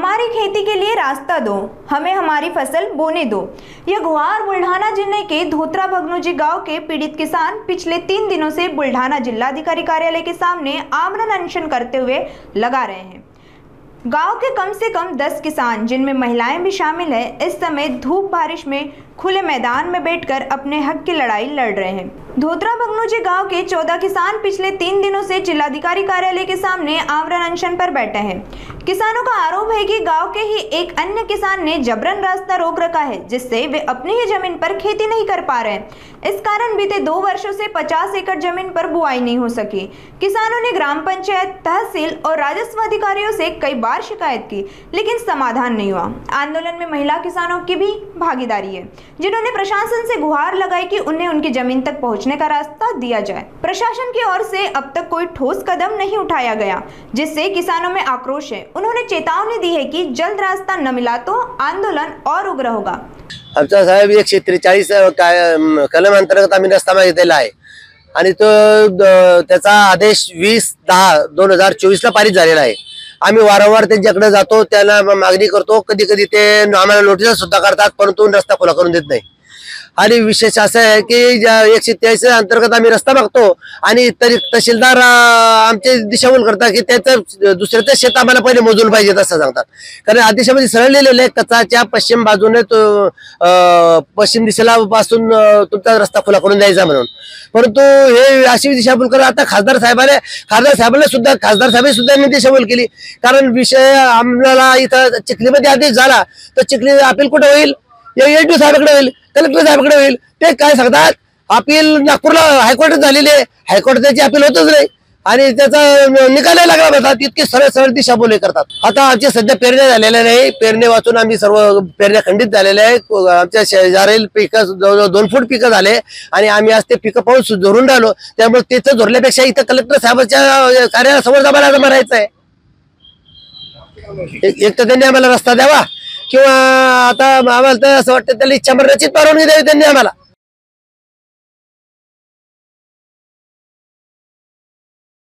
हमारी खेती के लिए रास्ता दो, हमें हमारी फसल बोने दो। यह गुहार बुल्ढाना जिले के धोत्रा भगनोजी गांव के पीड़ित किसान पिछले 3 दिनों से बुल्ढाना जिलाधिकारी कार्यालय के सामने आमरण अनशन करते हुए लगा रहे हैं। गांव के कम से कम 10 किसान, जिनमें महिलाएं भी शामिल हैं, इस समय धूप बारिश में खुले मैदान में बैठकर अपने हक की लड़ाई लड़ रहे हैं। धोत्रा भगनोजी गांव के 14 किसान पिछले 3 दिनों से जिलाधिकारी कार्यालय के सामने आमरण अनशन पर बैठे हैं। किसानों का आरोप है कि गांव के ही एक अन्य किसान ने जबरन रास्ता रोक रखा है, जिससे वे अपनी ही जमीन पर खेती नहीं कर पा रहे हैं। इस कारण बीते 2 वर्षों से 50 एकड़ जमीन पर बुआई नहीं हो सकी। किसानों ने ग्राम पंचायत, तहसील और राजस्व अधिकारियों से कई बार शिकायत की, लेकिन समाधान नहीं हुआ। आंदोलन में महिला किसानों की भी भागीदारी है, जिन्होंने प्रशासन से गुहार लगाई कि उन्हें उनकी जमीन तक पहुंचने का रास्ता दिया जाए। प्रशासन की ओर से अब तक कोई ठोस कदम नहीं उठाया गया, जिससे किसानों में आक्रोश है। उन्होंने चेतावनी दी है कि जल्द रास्ता न मिला तो आंदोलन और उग्र होगा। आमचा साहेब 143 कलम अंतर्गत आम्ही रस्ता मागितलेला आहे आणि तो त्याचा आदेश 20/10/2024 ला पारित झालेला आहे। आम्ही वारंवार त्यांच्याकडे जातो, त्यांना मागणी करतो, कधी कधी ते आम्हाला नोटीस सुद्धा करतात, परंतु रस्ता खुला करून देत नाही। आणि विशेष असं आहे की 143 अंतर्गत आम्ही रस्ता मागतो आणि तरी तहसीलदार आमचे दिशाभूल करतात की त्याचं दुसऱ्याचं शेत आम्हाला पहिले मोजून पाहिजे असं सांगतात। कारण आदेशामध्ये सरळ लिहिलेलं आहे कचाच्या पश्चिम बाजूने पश्चिम दिशेला पासून तुमचा रस्ता खुला करून द्यायचा म्हणून, परंतु हे अशी दिशाभूल करत आता खासदार साहेबांना सुद्धा मी दिशाभूल केली। कारण विषय आम्हाला इथं चिखलीमध्ये आदेश झाला तर चिखली अपील कुठे होईल? एडीओ साहेबांकडे होईल, कलेक्टर साहेबांकडे होईल। ते काय सांगतात, अपील नागपूरला हायकोर्टात झालेली आहे, हायकोर्टात त्याची अपील होतच नाही आणि त्याचा निकाल लागला होता। इतके सरळ दिशाभूल करतात। आता आमच्या सध्या पेरण्या झालेल्या नाही, पेरणे वाचून आम्ही सर्व पेरण्या खंडित झालेल्या आहे। आमच्या शेजारील पिकं जवळजवळ 2 फूट पिकं झाले आणि आम्ही आज ते पिकं पाऊस धरून राहिलो। त्यामुळे त्याचं धरल्यापेक्षा इथं कलेक्टर साहेबांच्या कार्यालयासमोर आम्हाला मरायचं आहे। एक तर त्यांनी आम्हाला रस्ता द्यावा किंवा आता आम्हाला तर असं वाटतं त्याला इच्छा मरणाची परवानगी द्यावी त्यांनी आम्हाला।